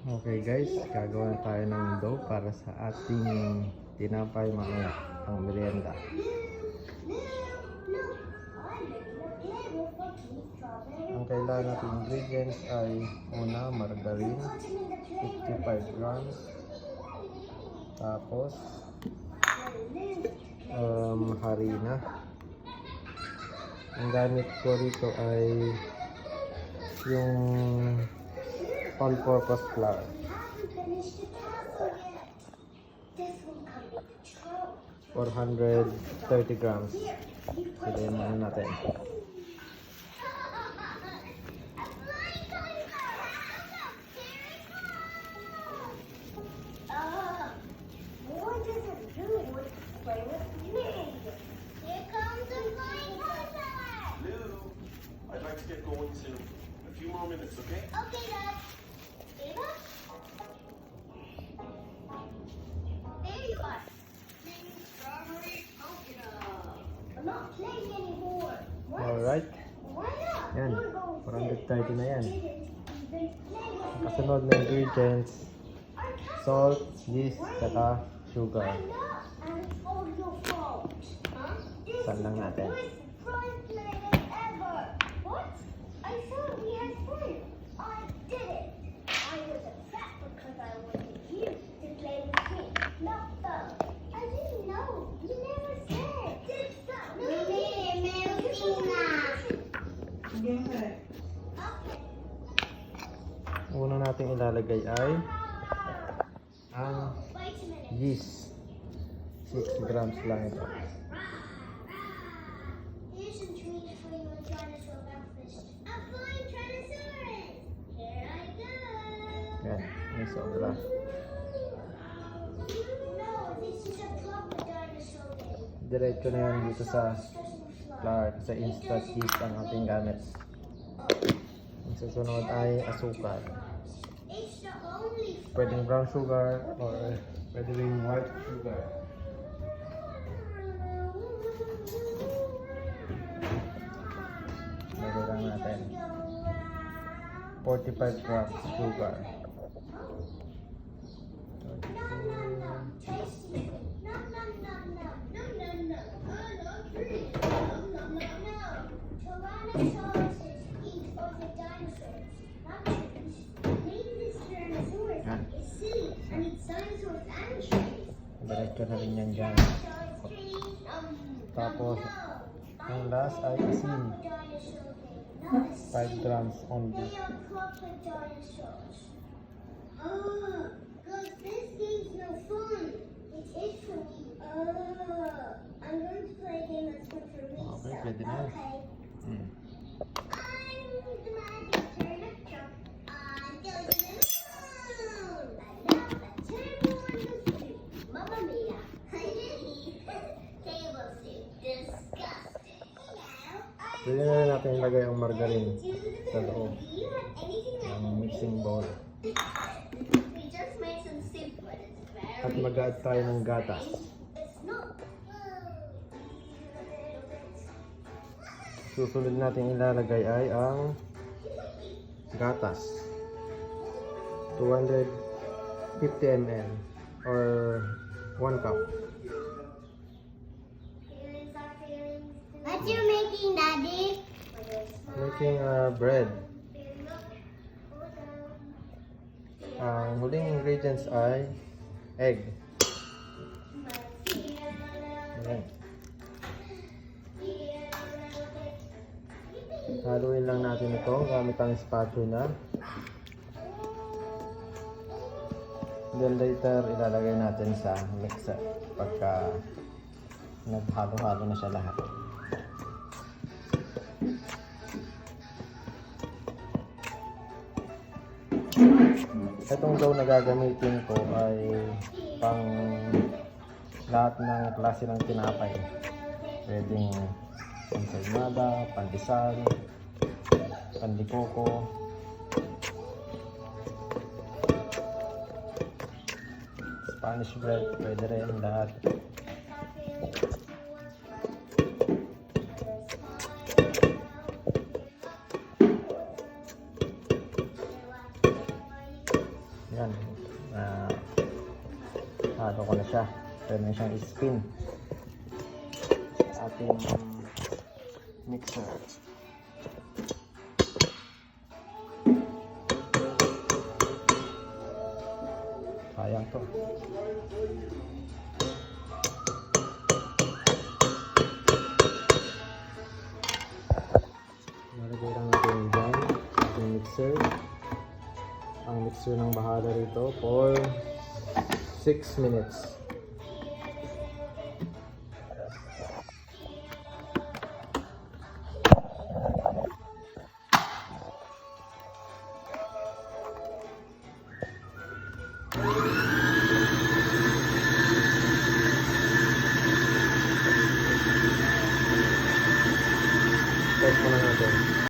Okay guys, gagawa tayo ng dough para sa ating tinapay mamaya, ang merienda. Ang kailangan natin ingredients ay una, margarine, 55 grams. Tapos, harina. Ang gamit ko dito ay yung all-purpose flour. 430 grams. Silayin muna natin. I'd like to get going soon. A few more minutes, okay? Okay, Dad. Ava? There you are. Strawberry coconut. I'm not playing anymore. What? Alright. Why not? Yan. You're going 430 na yan. You've been playing with me. Kasunod na ingredients, Our cousin. salt, yeast, saka sugar. I'm not. And it's all your fault. Huh? This Saan lang is natin? the worst fun playing ever. What? I thought we had fun. I didn't. I was upset because I wanted you to play with me, not them. I didn't know. You never said. Did stop. Okay. Una natin ilalagay ay ang Wait a minute. yeast. 6 grams lang ito. Here's some treats for your dinosaur breakfast. A flying Tyrannosaurus. Here I go. Yan, may sobra. No, this is a proper dinosaur game. Diretso na yan dito sa flour, sa instant yeast ang ating gamit. Ang susunod ay asukal. It's the only Pwedeng brown sugar or pwedeng white sugar. Lagay lang natin 45 grams sugar. tasty. No, no, no, no. No, no, no. I love treats. No, no, no, no. Tyrannosauruses eat other dinosaurs, not trees. Maybe this Tyrannosaurus Yan. is silly and eats dinosaurs and trees. Diretso na rin yan dyan. Tyrannosaurus trees. Tapos, ang last ay asin. Dinosaur game, not a 5 grams only. They are proper dinosaurs. Oh, because this game's no fun. It is for me. I'm going to play a game that's fun for me. Okay, so, pwede na yan. okay. Hmm. I'm the magic turnip truck. I'm going to the moon. I love the turbo on the street. Mamma mia. Table soup. Disgusting. Pwede na rin natin ilagay ang margarine sa loob Do you have anything that ng mixing bowl. we just made some soup, but it's very At mag-add tayo ng gatas. It's not. Susunod natin ilalagay ay ang gatas. 250 ml or 1 cup. Feelings are feelings. What you making, Daddy? Making bread. Ang huling ingredients ay egg. Ayan. Haluin lang natin ito gamit ang spatula. Then later ilalagay natin sa mixer pagka naghalo-halo na siya lahat. Itong dough na gagamitin ko ay pang lahat ng klase ng tinapay. Pwedeng ensaymada, pandesal, pandikoko, Spanish bread, pwede rin lahat. Yan. Halo ko na siya. Pwede na siyang i-spin. Sa ating mixer. Sayang to. Nalagay lang natin dyan ating mixer. Ang mixer ng bahala rito for 6 minutes.